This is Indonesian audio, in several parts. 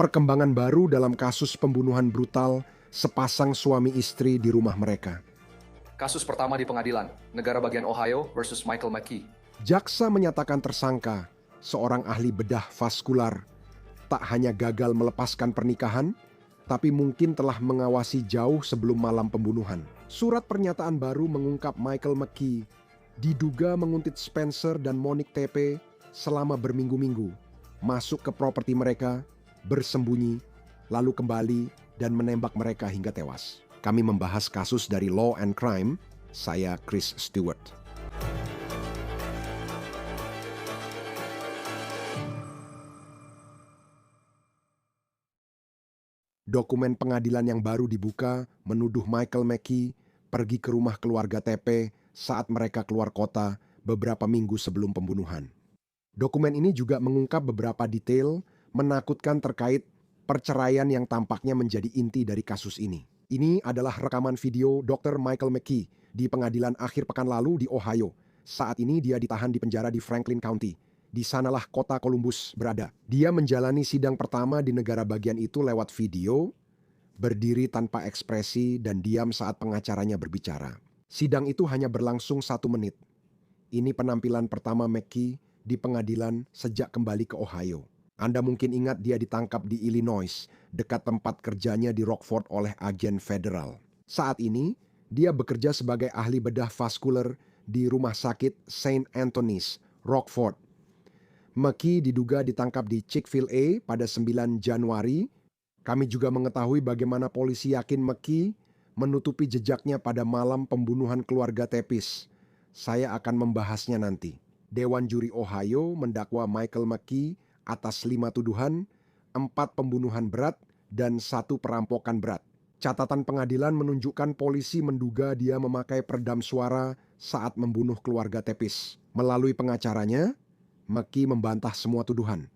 Perkembangan baru dalam kasus pembunuhan brutal sepasang suami istri di rumah mereka. Kasus pertama di pengadilan, negara bagian Ohio versus Michael McKee. Jaksa menyatakan tersangka, seorang ahli bedah vaskular, tak hanya gagal melepaskan pernikahan, tapi mungkin telah mengawasi jauh sebelum malam pembunuhan. Surat pernyataan baru mengungkap Michael McKee diduga menguntit Spencer dan Monique TP selama berminggu-minggu, masuk ke properti mereka, bersembunyi, lalu kembali dan menembak mereka hingga tewas. Kami membahas kasus dari Law and Crime. Saya Chris Stewart. Dokumen pengadilan yang baru dibuka menuduh Michael McKee pergi ke rumah keluarga TP saat mereka keluar kota beberapa minggu sebelum pembunuhan. Dokumen ini juga mengungkap beberapa detail menakutkan terkait perceraian yang tampaknya menjadi inti dari kasus ini. Ini adalah rekaman video Dr. Michael McKee di pengadilan akhir pekan lalu di Ohio. Saat ini dia ditahan di penjara di Franklin County. Di sanalah kota Columbus berada. Dia menjalani sidang pertama di negara bagian itu lewat video, berdiri tanpa ekspresi dan diam saat pengacaranya berbicara. Sidang itu hanya berlangsung 1 menit. Ini penampilan pertama McKee di pengadilan sejak kembali ke Ohio. Anda mungkin ingat dia ditangkap di Illinois, dekat tempat kerjanya di Rockford oleh agen federal. Saat ini, dia bekerja sebagai ahli bedah vaskular di Rumah Sakit St. Anthony's, Rockford. McKee diduga ditangkap di Chick-fil-A pada 9 Januari. Kami juga mengetahui bagaimana polisi yakin McKee menutupi jejaknya pada malam pembunuhan keluarga Tepis. Saya akan membahasnya nanti. Dewan Juri Ohio mendakwa Michael McKee atas 5 tuduhan, 4 pembunuhan berat, dan 1 perampokan berat. Catatan pengadilan menunjukkan polisi menduga dia memakai peredam suara saat membunuh keluarga Tepis. Melalui pengacaranya, McKee membantah semua tuduhan.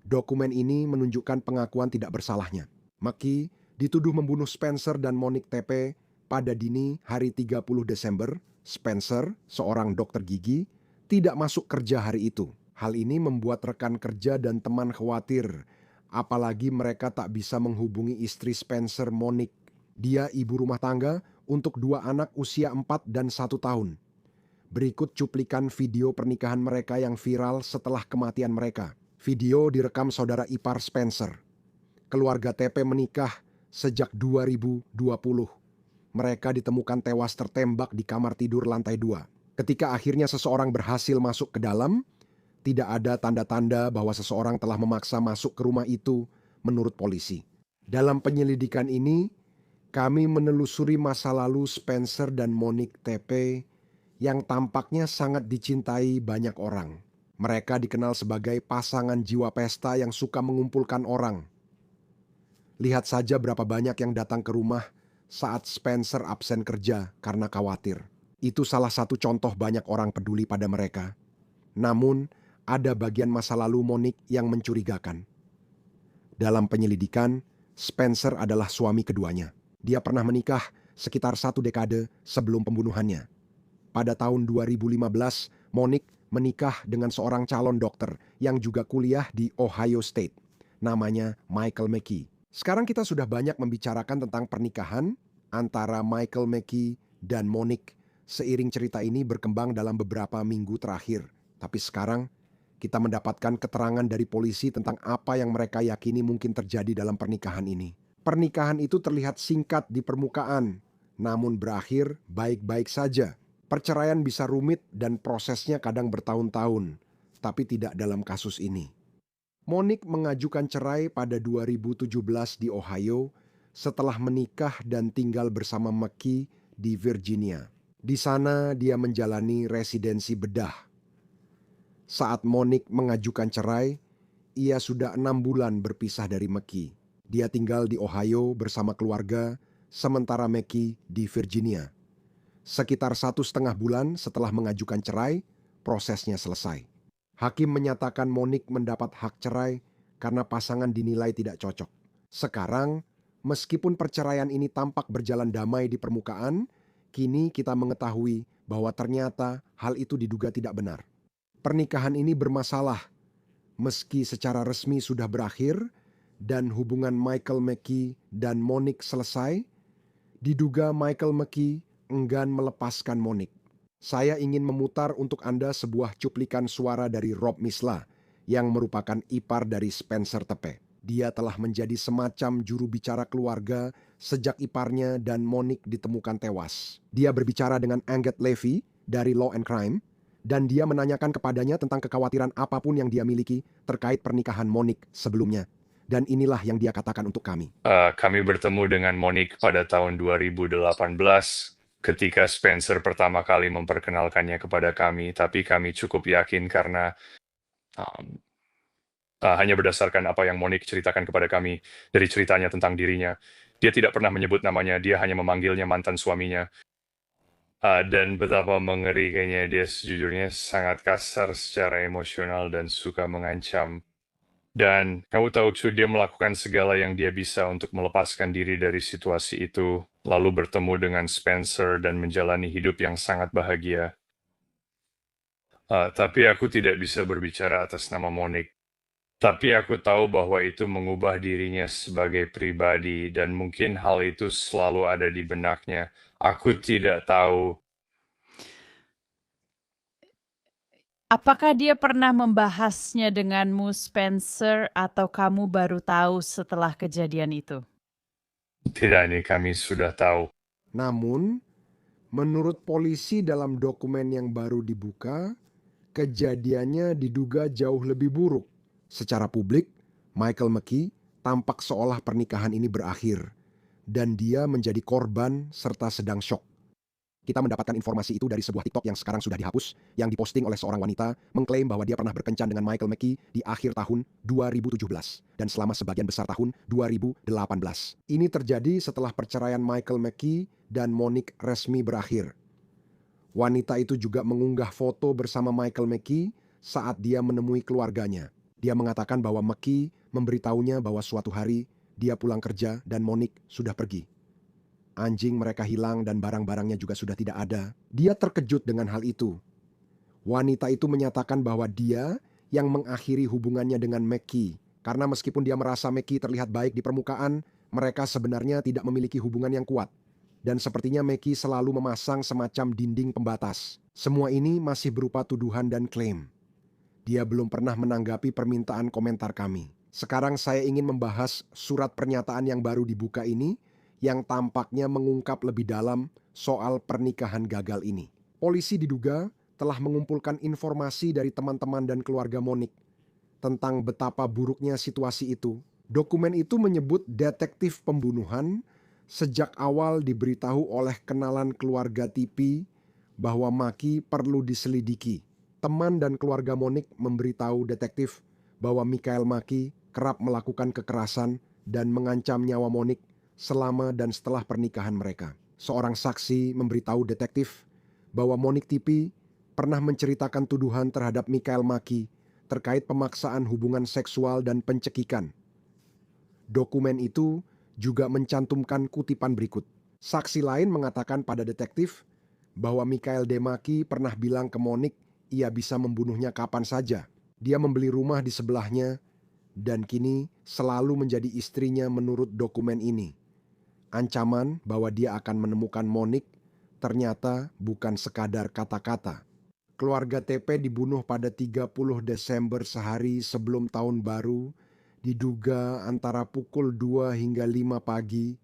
Dokumen ini menunjukkan pengakuan tidak bersalahnya. McKee dituduh membunuh Spencer dan Monique TP pada dini hari 30 Desember. Spencer, seorang dokter gigi, tidak masuk kerja hari itu. Hal ini membuat rekan kerja dan teman khawatir, apalagi mereka tak bisa menghubungi istri Spencer, Monique. Dia ibu rumah tangga untuk 2 anak usia 4 dan 1 tahun. Berikut cuplikan video pernikahan mereka yang viral setelah kematian mereka. Video direkam saudara ipar Spencer. Keluarga TP menikah sejak 2020. Mereka ditemukan tewas tertembak di kamar tidur lantai 2. Ketika akhirnya seseorang berhasil masuk ke dalam, tidak ada tanda-tanda bahwa seseorang telah memaksa masuk ke rumah itu, menurut polisi. Dalam penyelidikan ini, kami menelusuri masa lalu Spencer dan Monique TP yang tampaknya sangat dicintai banyak orang. Mereka dikenal sebagai pasangan jiwa pesta yang suka mengumpulkan orang. Lihat saja berapa banyak yang datang ke rumah saat Spencer absen kerja karena khawatir. Itu salah satu contoh banyak orang peduli pada mereka. Namun, ada bagian masa lalu Monique yang mencurigakan. Dalam penyelidikan, Spencer adalah suami keduanya. Dia pernah menikah sekitar 1 dekade sebelum pembunuhannya. Pada tahun 2015, Monique menikah dengan seorang calon dokter yang juga kuliah di Ohio State. Namanya Michael McKee. Sekarang kita sudah banyak membicarakan tentang pernikahan antara Michael McKee dan Monique. Seiring cerita ini berkembang dalam beberapa minggu terakhir. Tapi sekarang kita mendapatkan keterangan dari polisi tentang apa yang mereka yakini mungkin terjadi dalam pernikahan ini. Pernikahan itu terlihat singkat di permukaan, namun berakhir baik-baik saja. Perceraian bisa rumit dan prosesnya kadang bertahun-tahun, tapi tidak dalam kasus ini. Monique mengajukan cerai pada 2017 di Ohio setelah menikah dan tinggal bersama McKee di Virginia. Di sana dia menjalani residensi bedah. Saat Monique mengajukan cerai, ia sudah 6 bulan berpisah dari McKee. Dia tinggal di Ohio bersama keluarga, sementara McKee di Virginia. Sekitar 1,5 bulan setelah mengajukan cerai, prosesnya selesai. Hakim menyatakan Monique mendapat hak cerai karena pasangan dinilai tidak cocok. Sekarang, meskipun perceraian ini tampak berjalan damai di permukaan, kini kita mengetahui bahwa ternyata hal itu diduga tidak benar. Pernikahan ini bermasalah. Meski secara resmi sudah berakhir, dan hubungan Michael McKee dan Monique selesai, diduga Michael McKee enggan melepaskan Monique. Saya ingin memutar untuk Anda sebuah cuplikan suara dari Rob Misla yang merupakan ipar dari Spencer Tepe. Dia telah menjadi semacam juru bicara keluarga sejak iparnya dan Monique ditemukan tewas. Dia berbicara dengan Anget Levy dari Law and Crime, dan dia menanyakan kepadanya tentang kekhawatiran apapun yang dia miliki terkait pernikahan Monique sebelumnya. Dan inilah yang dia katakan untuk kami. Kami bertemu dengan Monique pada tahun 2018 ketika Spencer pertama kali memperkenalkannya kepada kami, tapi kami cukup yakin karena um, hanya berdasarkan apa yang Monique ceritakan kepada kami dari ceritanya tentang dirinya. Dia tidak pernah menyebut namanya, dia hanya memanggilnya mantan suaminya. Dan betapa mengerikannya, dia sejujurnya sangat kasar secara emosional dan suka mengancam. Dan kamu tahu, Chu, dia melakukan segala yang dia bisa untuk melepaskan diri dari situasi itu, lalu bertemu dengan Spencer dan menjalani hidup yang sangat bahagia. Tapi aku tidak bisa berbicara atas nama Monique. Tapi aku tahu bahwa itu mengubah dirinya sebagai pribadi, dan mungkin hal itu selalu ada di benaknya. Aku tidak tahu. Apakah dia pernah membahasnya denganmu, Spencer, atau kamu baru tahu setelah kejadian itu? Tidak, ini kami sudah tahu. Namun, menurut polisi dalam dokumen yang baru dibuka, kejadiannya diduga jauh lebih buruk. Secara publik, Michael McKee tampak seolah pernikahan ini berakhir dan dia menjadi korban serta sedang syok. Kita mendapatkan informasi itu dari sebuah TikTok yang sekarang sudah dihapus, yang diposting oleh seorang wanita mengklaim bahwa dia pernah berkencan dengan Michael McKee di akhir tahun 2017 dan selama sebagian besar tahun 2018. Ini terjadi setelah perceraian Michael McKee dan Monique resmi berakhir. Wanita itu juga mengunggah foto bersama Michael McKee saat dia menemui keluarganya. Dia mengatakan bahwa McKee memberitahunya bahwa suatu hari dia pulang kerja dan Monique sudah pergi. Anjing mereka hilang dan barang-barangnya juga sudah tidak ada. Dia terkejut dengan hal itu. Wanita itu menyatakan bahwa dia yang mengakhiri hubungannya dengan McKee. Karena meskipun dia merasa McKee terlihat baik di permukaan, mereka sebenarnya tidak memiliki hubungan yang kuat. Dan sepertinya McKee selalu memasang semacam dinding pembatas. Semua ini masih berupa tuduhan dan klaim. Dia belum pernah menanggapi permintaan komentar kami. Sekarang saya ingin membahas surat pernyataan yang baru dibuka ini, yang tampaknya mengungkap lebih dalam soal pernikahan gagal ini. Polisi diduga telah mengumpulkan informasi dari teman-teman dan keluarga Monique tentang betapa buruknya situasi itu. Dokumen itu menyebut detektif pembunuhan sejak awal diberitahu oleh kenalan keluarga Tipi bahwa Maki perlu diselidiki. Teman dan keluarga Monique memberitahu detektif bahwa Michael Maki kerap melakukan kekerasan dan mengancam nyawa Monique selama dan setelah pernikahan mereka. Seorang saksi memberitahu detektif bahwa Monique Tipi pernah menceritakan tuduhan terhadap Michael Maki terkait pemaksaan hubungan seksual dan pencekikan. Dokumen itu juga mencantumkan kutipan berikut. Saksi lain mengatakan pada detektif bahwa Michael Demaki pernah bilang ke Monique ia bisa membunuhnya kapan saja. Dia membeli rumah di sebelahnya dan kini selalu menjadi istrinya menurut dokumen ini. Ancaman bahwa dia akan menemukan Monique ternyata bukan sekadar kata-kata. Keluarga TP dibunuh pada 30 Desember sehari sebelum tahun baru, diduga antara pukul 2 hingga 5 pagi.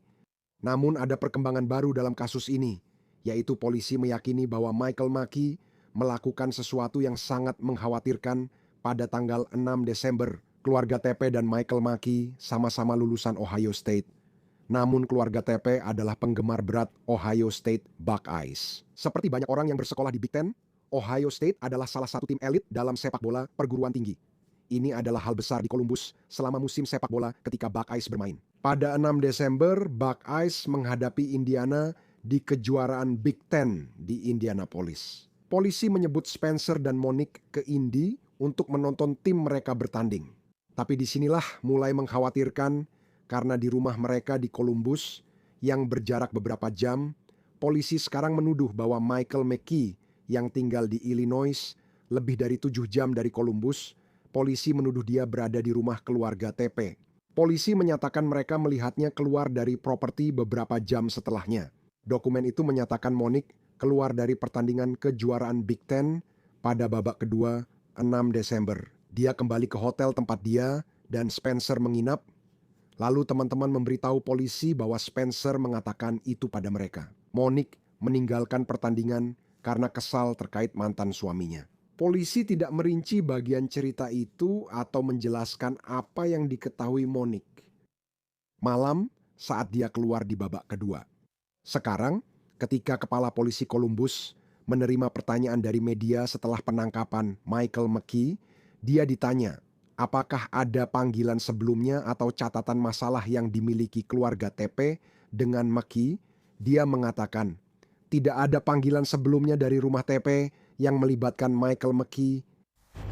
Namun ada perkembangan baru dalam kasus ini, yaitu polisi meyakini bahwa Michael Maki melakukan sesuatu yang sangat mengkhawatirkan pada tanggal 6 Desember. Keluarga TP dan Michael Maki sama-sama lulusan Ohio State. Namun keluarga TP adalah penggemar berat Ohio State Buckeyes. Seperti banyak orang yang bersekolah di Big Ten, Ohio State adalah salah satu tim elit dalam sepak bola perguruan tinggi. Ini adalah hal besar di Columbus selama musim sepak bola ketika Buckeyes bermain. Pada 6 Desember, Buckeyes menghadapi Indiana di kejuaraan Big Ten di Indianapolis. Polisi menyebut Spencer dan Monique ke Indy untuk menonton tim mereka bertanding. Tapi disinilah mulai mengkhawatirkan karena di rumah mereka di Columbus yang berjarak beberapa jam, polisi sekarang menuduh bahwa Michael McKee yang tinggal di Illinois lebih dari 7 jam dari Columbus, polisi menuduh dia berada di rumah keluarga TP. Polisi menyatakan mereka melihatnya keluar dari properti beberapa jam setelahnya. Dokumen itu menyatakan Monique keluar dari pertandingan kejuaraan Big Ten pada babak kedua 6 Desember. Dia kembali ke hotel tempat dia dan Spencer menginap. Lalu teman-teman memberitahu polisi bahwa Spencer mengatakan itu pada mereka. Monique meninggalkan pertandingan karena kesal terkait mantan suaminya. Polisi tidak merinci bagian cerita itu atau menjelaskan apa yang diketahui Monique malam saat dia keluar di babak kedua. Sekarang, ketika Kepala Polisi Columbus menerima pertanyaan dari media setelah penangkapan Michael McKee, dia ditanya, apakah ada panggilan sebelumnya atau catatan masalah yang dimiliki keluarga TP dengan McKee? Dia mengatakan, tidak ada panggilan sebelumnya dari rumah TP yang melibatkan Michael McKee.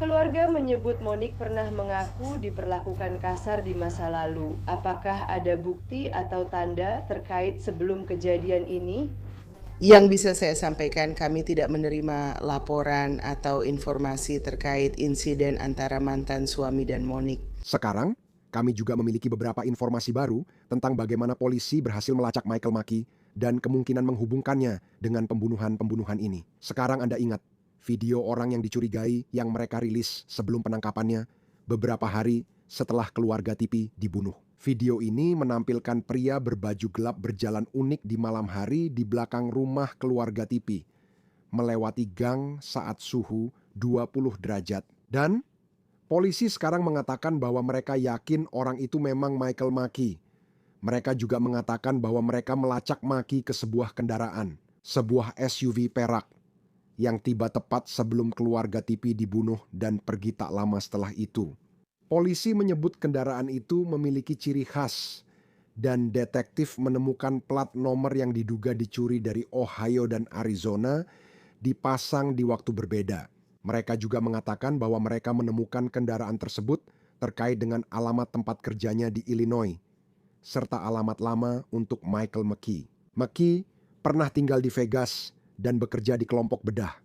Keluarga menyebut Monique pernah mengaku diperlakukan kasar di masa lalu. Apakah ada bukti atau tanda terkait sebelum kejadian ini? Yang bisa saya sampaikan, kami tidak menerima laporan atau informasi terkait insiden antara mantan suami dan Monique. Sekarang, kami juga memiliki beberapa informasi baru tentang bagaimana polisi berhasil melacak Michael McKee dan kemungkinan menghubungkannya dengan pembunuhan-pembunuhan ini. Sekarang Anda ingat, video orang yang dicurigai yang mereka rilis sebelum penangkapannya beberapa hari setelah keluarga Tipi dibunuh. Video ini menampilkan pria berbaju gelap berjalan unik di malam hari di belakang rumah keluarga Tipi, melewati gang saat suhu 20 derajat. Dan polisi sekarang mengatakan bahwa mereka yakin orang itu memang Michael McKee. Mereka juga mengatakan bahwa mereka melacak McKee ke sebuah kendaraan, sebuah SUV perak, yang tiba tepat sebelum keluarga Tipi dibunuh dan pergi tak lama setelah itu. Polisi menyebut kendaraan itu memiliki ciri khas dan detektif menemukan plat nomor yang diduga dicuri dari Ohio dan Arizona dipasang di waktu berbeda. Mereka juga mengatakan bahwa mereka menemukan kendaraan tersebut terkait dengan alamat tempat kerjanya di Illinois, serta alamat lama untuk Michael McKee. McKee pernah tinggal di Vegas dan bekerja di kelompok bedah.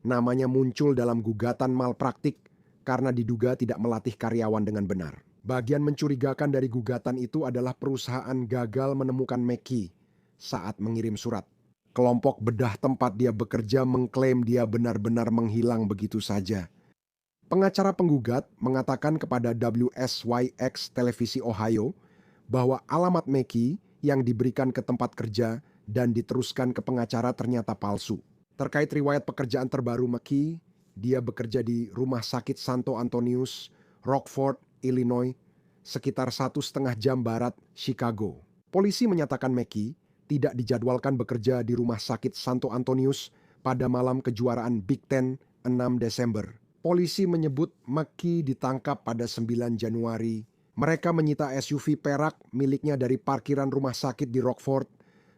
Namanya muncul dalam gugatan malpraktik karena diduga tidak melatih karyawan dengan benar. Bagian mencurigakan dari gugatan itu adalah perusahaan gagal menemukan McKee saat mengirim surat. Kelompok bedah tempat dia bekerja mengklaim dia benar-benar menghilang begitu saja. Pengacara penggugat mengatakan kepada WSYX Televisi Ohio bahwa alamat McKee yang diberikan ke tempat kerja dan diteruskan ke pengacara ternyata palsu. Terkait riwayat pekerjaan terbaru McKee, dia bekerja di Rumah Sakit Santo Antonius, Rockford, Illinois, sekitar 1,5 jam barat Chicago. Polisi menyatakan McKee tidak dijadwalkan bekerja di Rumah Sakit Santo Antonius pada malam kejuaraan Big Ten 6 Desember. Polisi menyebut McKee ditangkap pada 9 Januari. Mereka menyita SUV perak miliknya dari parkiran rumah sakit di Rockford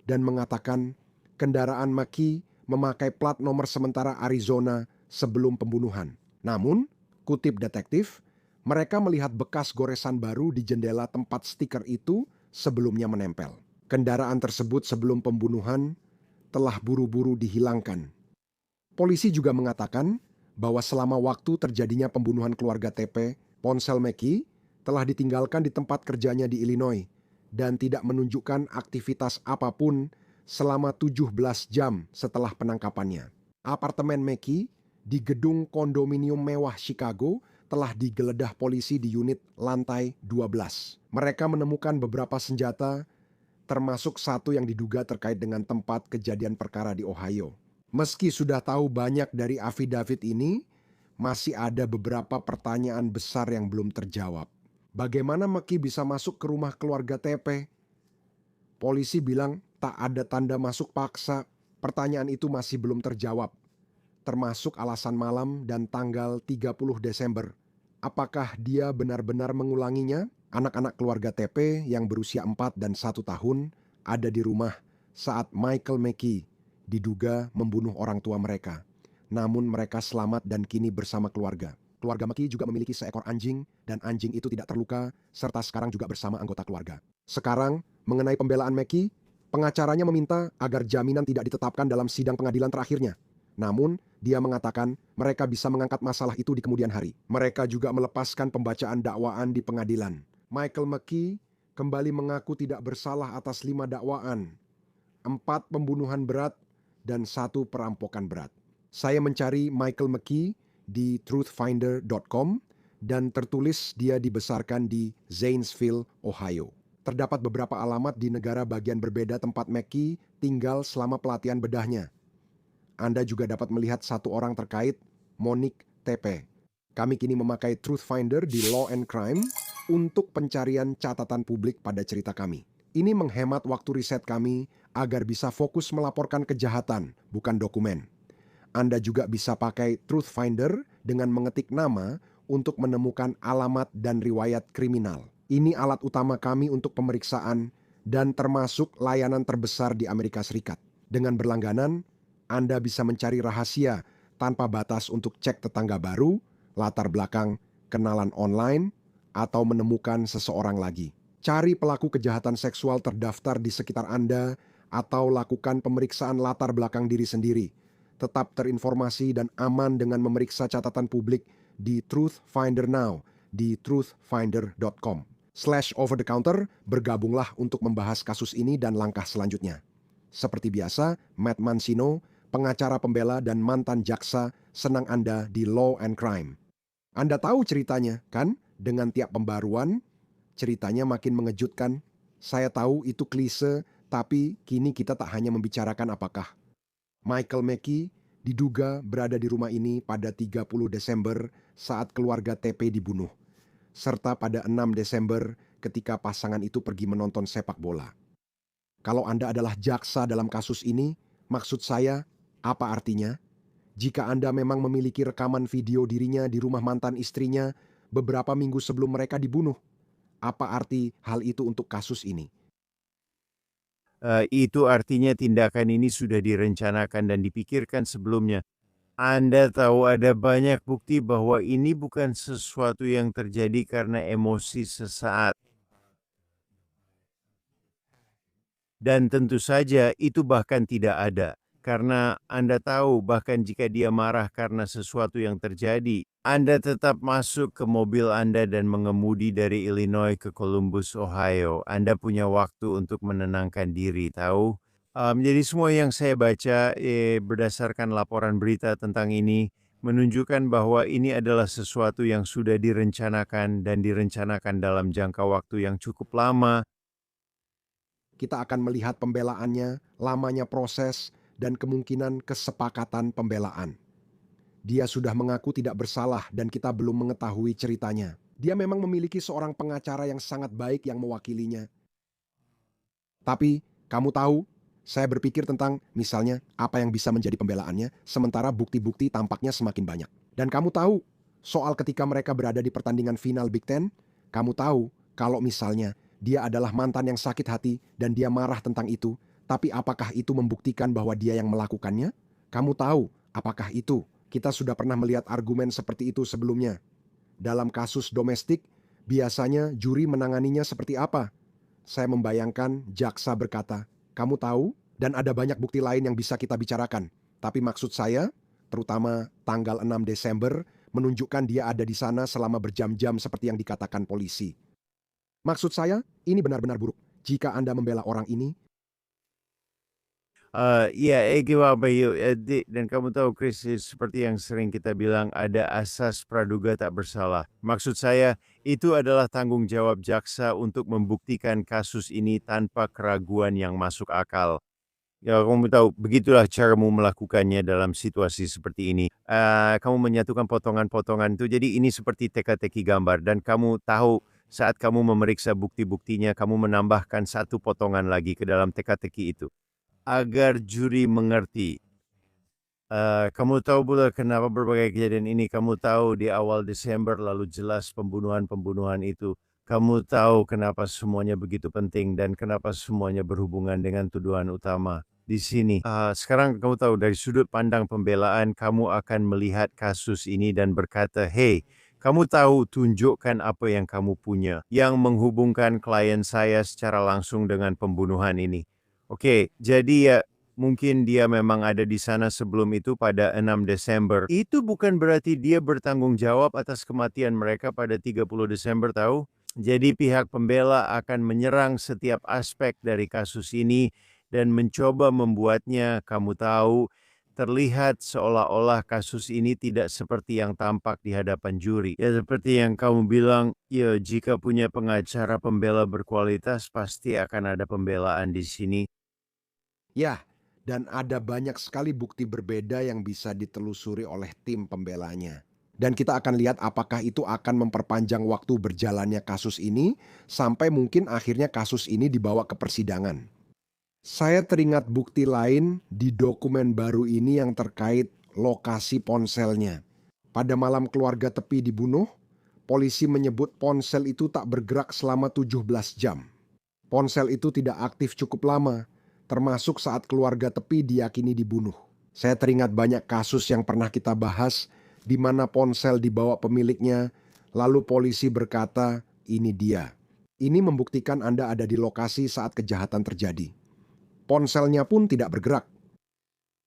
dan mengatakan kendaraan McKee memakai plat nomor sementara Arizona sebelum pembunuhan. Namun, kutip detektif, mereka melihat bekas goresan baru di jendela tempat stiker itu sebelumnya menempel. Kendaraan tersebut sebelum pembunuhan telah buru-buru dihilangkan. Polisi juga mengatakan bahwa selama waktu terjadinya pembunuhan keluarga TP, ponsel McKee telah ditinggalkan di tempat kerjanya di Illinois dan tidak menunjukkan aktivitas apapun selama 17 jam setelah penangkapannya. Apartemen McKee di gedung kondominium mewah Chicago telah digeledah polisi di unit lantai 12. Mereka menemukan beberapa senjata, termasuk satu yang diduga terkait dengan tempat kejadian perkara di Ohio. Meski sudah tahu banyak dari afidavit ini, masih ada beberapa pertanyaan besar yang belum terjawab. Bagaimana McKee bisa masuk ke rumah keluarga TP? Polisi bilang tak ada tanda masuk paksa. Pertanyaan itu masih belum terjawab, termasuk alasan malam dan tanggal 30 Desember. Apakah dia benar-benar mengulanginya? Anak-anak keluarga TP yang berusia 4 dan 1 tahun ada di rumah saat Michael McKee diduga membunuh orang tua mereka. Namun mereka selamat dan kini bersama keluarga. Keluarga McKee juga memiliki seekor anjing dan anjing itu tidak terluka serta sekarang juga bersama anggota keluarga. Sekarang, mengenai pembelaan McKee, pengacaranya meminta agar jaminan tidak ditetapkan dalam sidang pengadilan terakhirnya. Namun, dia mengatakan mereka bisa mengangkat masalah itu di kemudian hari. Mereka juga melepaskan pembacaan dakwaan di pengadilan. Michael McKee kembali mengaku tidak bersalah atas 5 dakwaan, 4 pembunuhan berat, dan 1 perampokan berat. Saya mencari Michael McKee di truthfinder.com dan tertulis dia dibesarkan di Zanesville, Ohio. Terdapat beberapa alamat di negara bagian berbeda tempat McKee tinggal selama pelatihan bedahnya. Anda juga dapat melihat 1 orang terkait, Monique TP. Kami kini memakai Truthfinder di Law and Crime untuk pencarian catatan publik pada cerita kami. Ini menghemat waktu riset kami agar bisa fokus melaporkan kejahatan, bukan dokumen. Anda juga bisa pakai Truthfinder dengan mengetik nama untuk menemukan alamat dan riwayat kriminal. Ini alat utama kami untuk pemeriksaan dan termasuk layanan terbesar di Amerika Serikat. Dengan berlangganan, Anda bisa mencari rahasia tanpa batas untuk cek tetangga baru, latar belakang, kenalan online, atau menemukan seseorang lagi. Cari pelaku kejahatan seksual terdaftar di sekitar Anda atau lakukan pemeriksaan latar belakang diri sendiri. Tetap terinformasi dan aman dengan memeriksa catatan publik di Truthfinder Now di truthfinder.com/over-the-counter. Bergabunglah untuk membahas kasus ini dan langkah selanjutnya. Seperti biasa, Matt Mancino, pengacara pembela dan mantan jaksa, senang Anda di Law and Crime. Anda tahu ceritanya, kan? Dengan tiap pembaruan, ceritanya makin mengejutkan. Saya tahu itu klise, tapi kini kita tak hanya membicarakan apakah Michael McKee diduga berada di rumah ini pada 30 Desember saat keluarga TP dibunuh, serta pada 6 Desember ketika pasangan itu pergi menonton sepak bola. Kalau Anda adalah jaksa dalam kasus ini, maksud saya, apa artinya? Jika Anda memang memiliki rekaman video dirinya di rumah mantan istrinya beberapa minggu sebelum mereka dibunuh, apa arti hal itu untuk kasus ini? Itu artinya tindakan ini sudah direncanakan dan dipikirkan sebelumnya. Anda tahu ada banyak bukti bahwa ini bukan sesuatu yang terjadi karena emosi sesaat. Dan tentu saja itu bahkan tidak ada. Karena Anda tahu bahkan jika dia marah karena sesuatu yang terjadi, Anda tetap masuk ke mobil Anda dan mengemudi dari Illinois ke Columbus, Ohio. Anda punya waktu untuk menenangkan diri, tahu? Jadi semua yang saya baca berdasarkan laporan berita tentang ini menunjukkan bahwa ini adalah sesuatu yang sudah direncanakan dan direncanakan dalam jangka waktu yang cukup lama. Kita akan melihat pembelaannya, lamanya proses, dan kemungkinan kesepakatan pembelaan. Dia sudah mengaku tidak bersalah dan kita belum mengetahui ceritanya. Dia memang memiliki seorang pengacara yang sangat baik yang mewakilinya. Tapi, kamu tahu, saya berpikir tentang misalnya apa yang bisa menjadi pembelaannya, sementara bukti-bukti tampaknya semakin banyak. Dan kamu tahu, soal ketika mereka berada di pertandingan final Big Ten, kamu tahu kalau misalnya dia adalah mantan yang sakit hati dan dia marah tentang itu, tapi apakah itu membuktikan bahwa dia yang melakukannya? Kamu tahu, apakah itu? Kita sudah pernah melihat argumen seperti itu sebelumnya. Dalam kasus domestik, biasanya juri menanganinya seperti apa? Saya membayangkan jaksa berkata, kamu tahu, dan ada banyak bukti lain yang bisa kita bicarakan. Tapi maksud saya, terutama tanggal 6 Desember, menunjukkan dia ada di sana selama berjam-jam seperti yang dikatakan polisi. Maksud saya, ini benar-benar buruk. Jika Anda membela orang ini, dan kamu tahu Chris, seperti yang sering kita bilang ada asas praduga tak bersalah. Maksud saya, itu adalah tanggung jawab jaksa untuk membuktikan kasus ini tanpa keraguan yang masuk akal. Ya, kamu tahu, begitulah caramu melakukannya dalam situasi seperti ini. Kamu menyatukan potongan-potongan itu, jadi ini seperti teka-teki gambar. Dan kamu tahu, saat kamu memeriksa bukti-buktinya, kamu menambahkan satu potongan lagi ke dalam teka-teki itu. Agar juri mengerti. Kamu tahu pula kenapa berbagai kejadian ini. Kamu tahu di awal Desember lalu jelas pembunuhan-pembunuhan itu. Kamu tahu kenapa semuanya begitu penting dan kenapa semuanya berhubungan dengan tuduhan utama di sini. Sekarang kamu tahu dari sudut pandang pembelaan, kamu akan melihat kasus ini dan berkata, hey, kamu tahu tunjukkan apa yang kamu punya yang menghubungkan klien saya secara langsung dengan pembunuhan ini. Oke, jadi ya mungkin dia memang ada di sana sebelum itu pada 6 Desember. Itu bukan berarti dia bertanggung jawab atas kematian mereka pada 30 Desember, tahu? Jadi pihak pembela akan menyerang setiap aspek dari kasus ini dan mencoba membuatnya, kamu tahu, terlihat seolah-olah kasus ini tidak seperti yang tampak di hadapan juri. Ya seperti yang kamu bilang, ya jika punya pengacara pembela berkualitas pasti akan ada pembelaan di sini. Ya, dan ada banyak sekali bukti berbeda yang bisa ditelusuri oleh tim pembelanya. Dan kita akan lihat apakah itu akan memperpanjang waktu berjalannya kasus ini sampai mungkin akhirnya kasus ini dibawa ke persidangan. Saya teringat bukti lain di dokumen baru ini yang terkait lokasi ponselnya. Pada malam keluarga Tepi dibunuh, polisi menyebut ponsel itu tak bergerak selama 17 jam. Ponsel itu tidak aktif cukup lama, termasuk saat keluarga Tepi diyakini dibunuh. Saya teringat banyak kasus yang pernah kita bahas di mana ponsel dibawa pemiliknya, lalu polisi berkata, "Ini dia." Ini membuktikan Anda ada di lokasi saat kejahatan terjadi. Ponselnya pun tidak bergerak.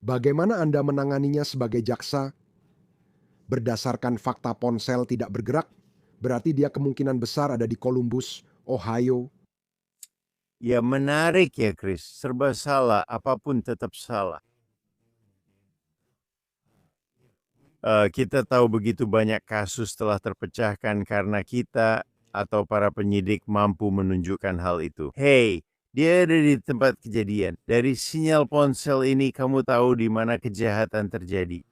Bagaimana Anda menanganinya sebagai jaksa? Berdasarkan fakta ponsel tidak bergerak, berarti dia kemungkinan besar ada di Columbus, Ohio. Ya menarik ya Chris, serba salah, apapun tetap salah. Kita tahu begitu banyak kasus telah terpecahkan karena kita atau para penyidik mampu menunjukkan hal itu. Hey, dia ada di tempat kejadian. Dari sinyal ponsel ini kamu tahu di mana kejahatan terjadi.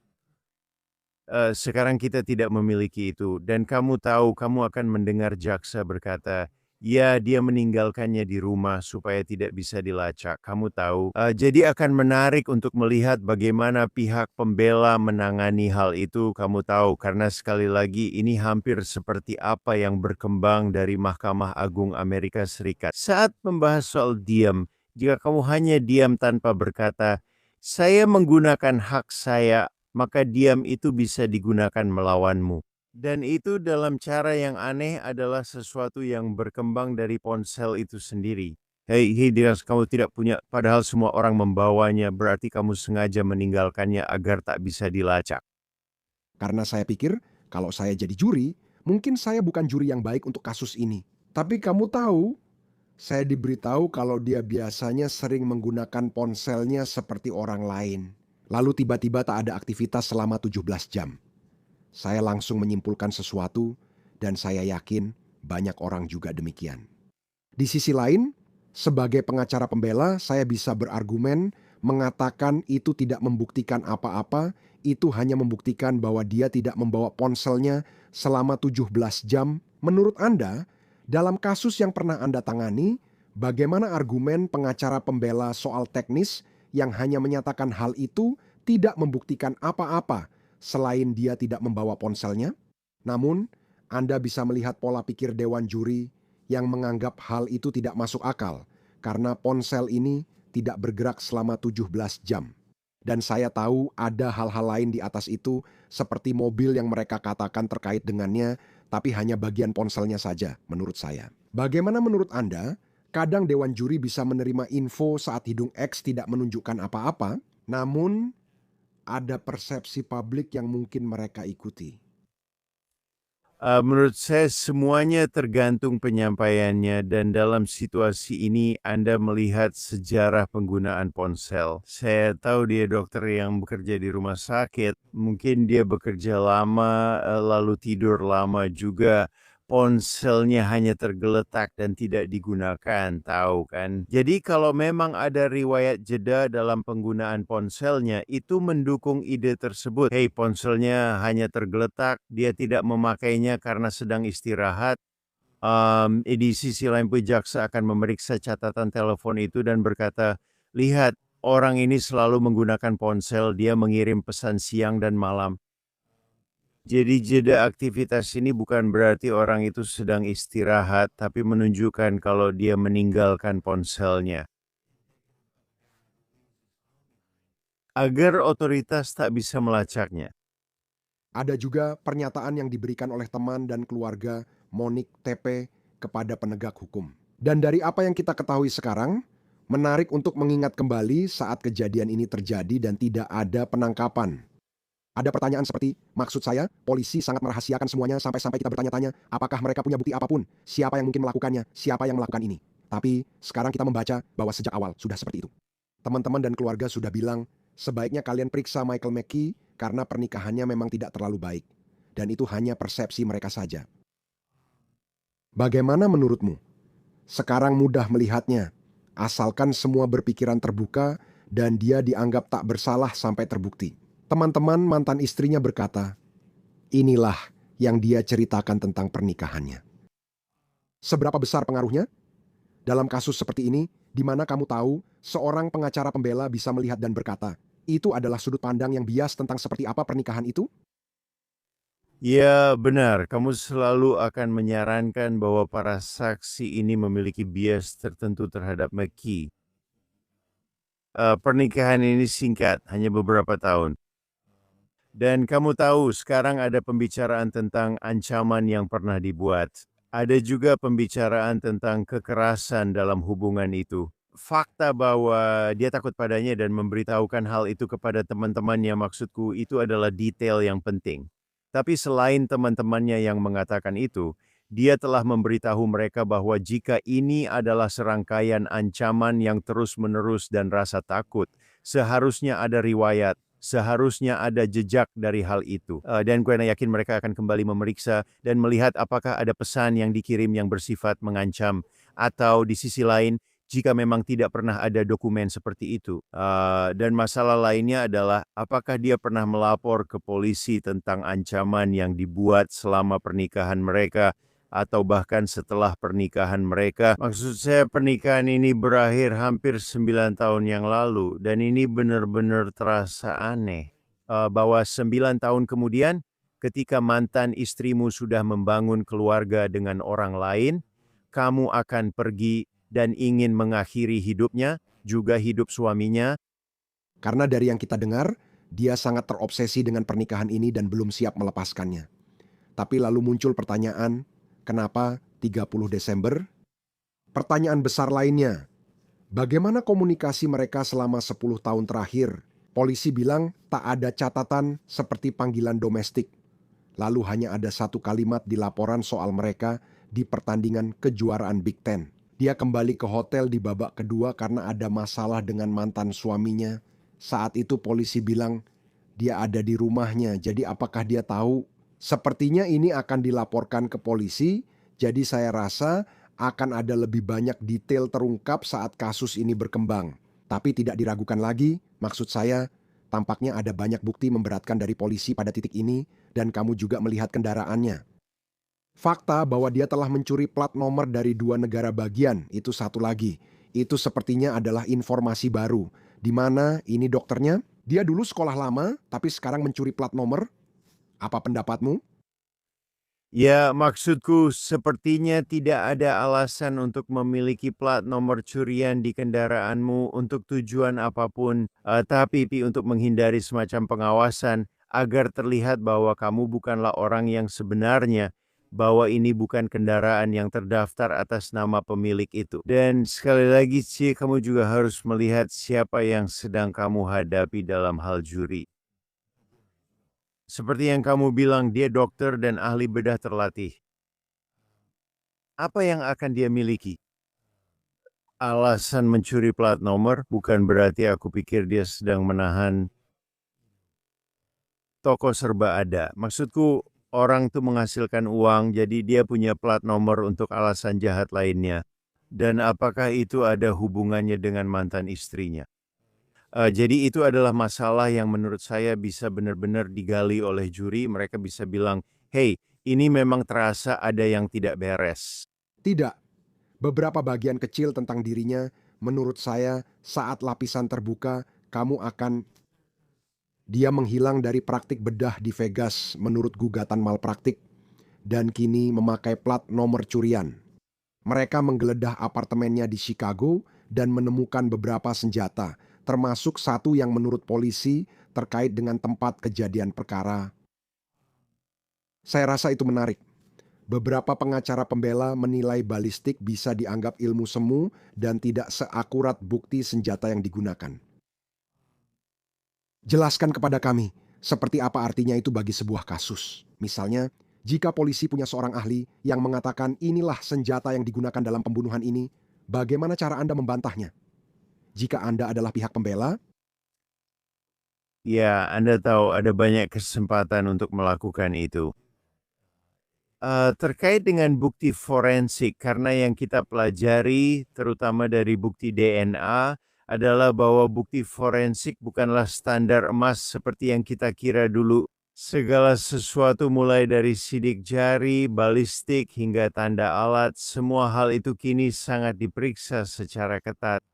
Sekarang kita tidak memiliki itu dan kamu tahu kamu akan mendengar jaksa berkata, ya dia meninggalkannya di rumah supaya tidak bisa dilacak. Kamu tahu, jadi akan menarik untuk melihat bagaimana pihak pembela menangani hal itu. Kamu tahu, karena sekali lagi ini hampir seperti apa yang berkembang dari Mahkamah Agung Amerika Serikat. Saat membahas soal diam, jika kamu hanya diam tanpa berkata, saya menggunakan hak saya, maka diam itu bisa digunakan melawanmu. Dan itu dalam cara yang aneh adalah sesuatu yang berkembang dari ponsel itu sendiri. Hei, kamu tidak punya, padahal semua orang membawanya, berarti kamu sengaja meninggalkannya agar tak bisa dilacak. Karena saya pikir, kalau saya jadi juri, mungkin saya bukan juri yang baik untuk kasus ini. Tapi kamu tahu, saya diberitahu kalau dia biasanya sering menggunakan ponselnya seperti orang lain. Lalu tiba-tiba tak ada aktivitas selama 17 jam. Saya langsung menyimpulkan sesuatu dan saya yakin banyak orang juga demikian. Di sisi lain, sebagai pengacara pembela, saya bisa berargumen mengatakan itu tidak membuktikan apa-apa, itu hanya membuktikan bahwa dia tidak membawa ponselnya selama 17 jam. Menurut Anda, dalam kasus yang pernah Anda tangani, bagaimana argumen pengacara pembela soal teknis yang hanya menyatakan hal itu tidak membuktikan apa-apa selain dia tidak membawa ponselnya? Namun, Anda bisa melihat pola pikir dewan juri yang menganggap hal itu tidak masuk akal karena ponsel ini tidak bergerak selama 17 jam. Dan saya tahu ada hal-hal lain di atas itu seperti mobil yang mereka katakan terkait dengannya, tapi hanya bagian ponselnya saja menurut saya. Bagaimana menurut Anda? Kadang dewan juri bisa menerima info saat hidung X tidak menunjukkan apa-apa, namun ada persepsi publik yang mungkin mereka ikuti. Menurut saya semuanya tergantung penyampaiannya dan dalam situasi ini Anda melihat sejarah penggunaan ponsel. Saya tahu dia dokter yang bekerja di rumah sakit, mungkin dia bekerja lama lalu tidur lama juga. Ponselnya hanya tergeletak dan tidak digunakan, tahu kan? Jadi kalau memang ada riwayat jeda dalam penggunaan ponselnya, itu mendukung ide tersebut. Hei, ponselnya hanya tergeletak, dia tidak memakainya karena sedang istirahat. Di sisi lain pun jaksa akan memeriksa catatan telepon itu dan berkata, lihat, orang ini selalu menggunakan ponsel, dia mengirim pesan siang dan malam. Jadi jeda aktivitas ini bukan berarti orang itu sedang istirahat, tapi menunjukkan kalau dia meninggalkan ponselnya. Agar otoritas tak bisa melacaknya. Ada juga pernyataan yang diberikan oleh teman dan keluarga Monique TP kepada penegak hukum. Dan dari apa yang kita ketahui sekarang, menarik untuk mengingat kembali saat kejadian ini terjadi dan tidak ada penangkapan. Ada pertanyaan seperti, maksud saya, polisi sangat merahasiakan semuanya sampai-sampai kita bertanya-tanya, apakah mereka punya bukti apapun, siapa yang mungkin melakukannya, siapa yang melakukan ini. Tapi, sekarang kita membaca bahwa sejak awal sudah seperti itu. Teman-teman dan keluarga sudah bilang, sebaiknya kalian periksa Michael McKee karena pernikahannya memang tidak terlalu baik. Dan itu hanya persepsi mereka saja. Bagaimana menurutmu? Sekarang mudah melihatnya, asalkan semua berpikiran terbuka dan dia dianggap tak bersalah sampai terbukti. Teman-teman mantan istrinya berkata, inilah yang dia ceritakan tentang pernikahannya. Seberapa besar pengaruhnya? Dalam kasus seperti ini, di mana kamu tahu seorang pengacara pembela bisa melihat dan berkata, itu adalah sudut pandang yang bias tentang seperti apa pernikahan itu? Ya, benar. Kamu selalu akan menyarankan bahwa para saksi ini memiliki bias tertentu terhadap McKee. Pernikahan ini singkat, hanya beberapa tahun. Dan kamu tahu sekarang ada pembicaraan tentang ancaman yang pernah dibuat. Ada juga pembicaraan tentang kekerasan dalam hubungan itu. Fakta bahwa dia takut padanya dan memberitahukan hal itu kepada teman-temannya, maksudku itu adalah detail yang penting. Tapi selain teman-temannya yang mengatakan itu, dia telah memberitahu mereka bahwa jika ini adalah serangkaian ancaman yang terus-menerus dan rasa takut, seharusnya ada riwayat, seharusnya ada jejak dari hal itu. Dan gue yakin mereka akan kembali memeriksa dan melihat apakah ada pesan yang dikirim yang bersifat mengancam. Atau di sisi lain, jika memang tidak pernah ada dokumen seperti itu. Dan masalah lainnya adalah apakah dia pernah melapor ke polisi tentang ancaman yang dibuat selama pernikahan mereka atau bahkan setelah pernikahan mereka. Maksud saya pernikahan ini berakhir hampir 9 tahun yang lalu dan ini benar-benar terasa aneh. Bahwa 9 tahun kemudian ketika mantan istrimu sudah membangun keluarga dengan orang lain, kamu akan pergi dan ingin mengakhiri hidupnya, juga hidup suaminya. Karena dari yang kita dengar, dia sangat terobsesi dengan pernikahan ini dan belum siap melepaskannya. Tapi lalu muncul pertanyaan, kenapa 30 Desember? Pertanyaan besar lainnya, bagaimana komunikasi mereka selama 10 tahun terakhir? Polisi bilang tak ada catatan seperti panggilan domestik. Lalu hanya ada satu kalimat di laporan soal mereka di pertandingan kejuaraan Big Ten. Dia kembali ke hotel di babak kedua karena ada masalah dengan mantan suaminya. Saat itu polisi bilang dia ada di rumahnya, jadi apakah dia tahu? Sepertinya ini akan dilaporkan ke polisi, jadi saya rasa akan ada lebih banyak detail terungkap saat kasus ini berkembang. Tapi tidak diragukan lagi, maksud saya, tampaknya ada banyak bukti memberatkan dari polisi pada titik ini dan kamu juga melihat kendaraannya. Fakta bahwa dia telah mencuri plat nomor dari 2 negara bagian, itu satu lagi. Itu sepertinya adalah informasi baru. Di mana ini dokternya? Dia dulu sekolah lama, tapi sekarang mencuri plat nomor. Apa pendapatmu? Ya, maksudku sepertinya tidak ada alasan untuk memiliki plat nomor curian di kendaraanmu untuk tujuan apapun, tapi untuk menghindari semacam pengawasan agar terlihat bahwa kamu bukanlah orang yang sebenarnya, bahwa ini bukan kendaraan yang terdaftar atas nama pemilik itu. Dan sekali lagi sih, kamu juga harus melihat siapa yang sedang kamu hadapi dalam hal juri. Seperti yang kamu bilang, dia dokter dan ahli bedah terlatih. Apa yang akan dia miliki? Alasan mencuri plat nomor bukan berarti aku pikir dia sedang menahan toko serba ada. Maksudku, orang tuh menghasilkan uang, jadi dia punya plat nomor untuk alasan jahat lainnya. Dan apakah itu ada hubungannya dengan mantan istrinya? Jadi itu adalah masalah yang menurut saya bisa benar-benar digali oleh juri. Mereka bisa bilang, hey, ini memang terasa ada yang tidak beres. Tidak. Beberapa bagian kecil tentang dirinya, menurut saya, saat lapisan terbuka, kamu akan... Dia menghilang dari praktik bedah di Vegas menurut gugatan malpraktik, dan kini memakai plat nomor curian. Mereka menggeledah apartemennya di Chicago dan menemukan beberapa senjata, termasuk satu yang menurut polisi terkait dengan tempat kejadian perkara. Saya rasa itu menarik. Beberapa pengacara pembela menilai balistik bisa dianggap ilmu semu dan tidak seakurat bukti senjata yang digunakan. Jelaskan kepada kami, Seperti apa artinya itu bagi sebuah kasus? Misalnya, jika polisi punya seorang ahli yang mengatakan inilah senjata yang digunakan dalam pembunuhan ini, bagaimana cara Anda membantahnya? Jika Anda adalah pihak pembela, Ya, Anda tahu ada banyak kesempatan untuk melakukan itu. Terkait dengan bukti forensik, karena yang kita pelajari, terutama dari bukti DNA, adalah bahwa bukti forensik bukanlah standar emas seperti yang kita kira dulu. Segala sesuatu mulai dari sidik jari, balistik, hingga tanda alat, semua hal itu kini sangat diperiksa secara ketat.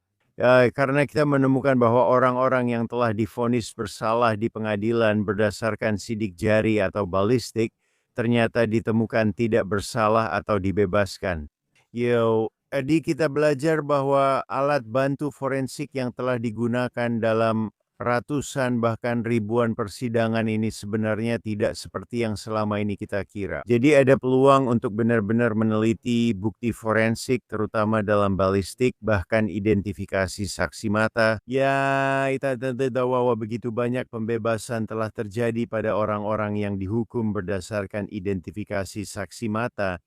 Karena kita menemukan bahwa orang-orang yang telah divonis bersalah di pengadilan berdasarkan sidik jari atau balistik, ternyata ditemukan tidak bersalah atau dibebaskan. Jadi kita belajar bahwa alat bantu forensik yang telah digunakan dalam ratusan bahkan ribuan persidangan ini sebenarnya tidak seperti yang selama ini kita kira. Jadi ada peluang untuk benar-benar meneliti bukti forensik terutama dalam balistik bahkan identifikasi saksi mata. Ya, kita tahu bahwa begitu banyak pembebasan telah terjadi pada orang-orang yang dihukum berdasarkan identifikasi saksi mata.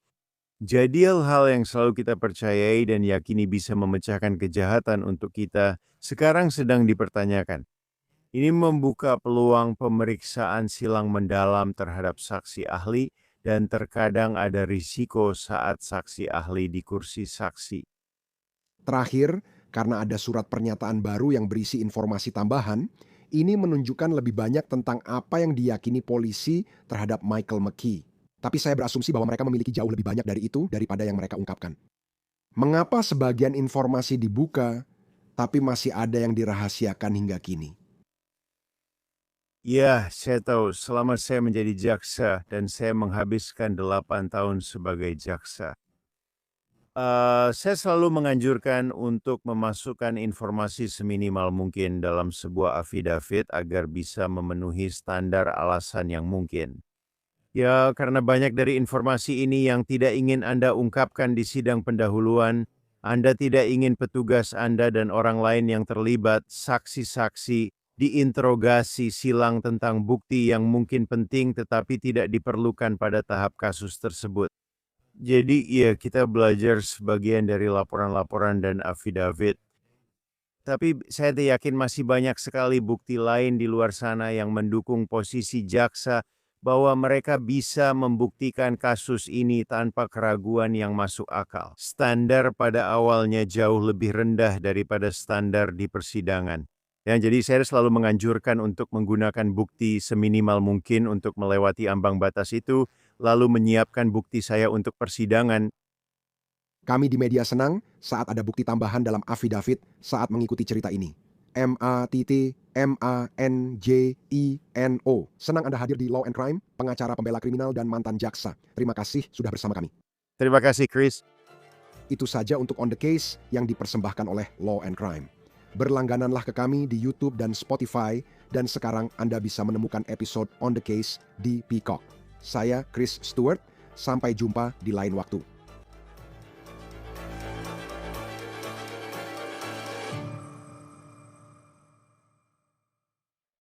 Jadi hal-hal yang selalu kita percayai dan yakini bisa memecahkan kejahatan untuk kita sekarang sedang dipertanyakan. Ini membuka peluang pemeriksaan silang mendalam terhadap saksi ahli dan terkadang ada risiko saat saksi ahli di kursi saksi. terakhir, karena ada surat pernyataan baru yang berisi informasi tambahan, ini menunjukkan lebih banyak tentang apa yang diyakini polisi terhadap Michael McKee. Tapi saya berasumsi bahwa mereka memiliki jauh lebih banyak dari itu daripada yang mereka ungkapkan. Mengapa sebagian informasi dibuka, tapi masih ada yang dirahasiakan hingga kini? Ya, saya tahu selama saya menjadi jaksa dan saya menghabiskan 8 tahun sebagai jaksa. Saya selalu menganjurkan untuk memasukkan informasi seminimal mungkin dalam sebuah affidavit agar bisa memenuhi standar alasan yang mungkin. Ya, karena banyak dari informasi ini yang tidak ingin Anda ungkapkan di sidang pendahuluan, Anda tidak ingin petugas Anda dan orang lain yang terlibat, saksi-saksi, diinterogasi silang tentang bukti yang mungkin penting tetapi tidak diperlukan pada tahap kasus tersebut. Jadi ya kita belajar sebagian dari laporan-laporan dan affidavit. Tapi saya yakin masih banyak sekali bukti lain di luar sana yang mendukung posisi jaksa bahwa mereka bisa membuktikan kasus ini tanpa keraguan yang masuk akal. Standar pada awalnya jauh lebih rendah daripada standar di persidangan. Jadi saya selalu menganjurkan untuk menggunakan bukti seminimal mungkin untuk melewati ambang batas itu, lalu menyiapkan bukti saya untuk persidangan. Kami di media senang saat ada bukti tambahan dalam affidavit saat mengikuti cerita ini. MATTMANJINO. Senang Anda hadir di Law and Crime, pengacara pembela kriminal dan mantan jaksa. Terima kasih sudah bersama kami. Terima kasih, Chris. Itu saja untuk On The Case yang dipersembahkan oleh Law and Crime. Berlanggananlah ke kami di YouTube dan Spotify, dan sekarang Anda bisa menemukan episode On The Case di Peacock. Saya Chris Stewart, sampai jumpa di lain waktu.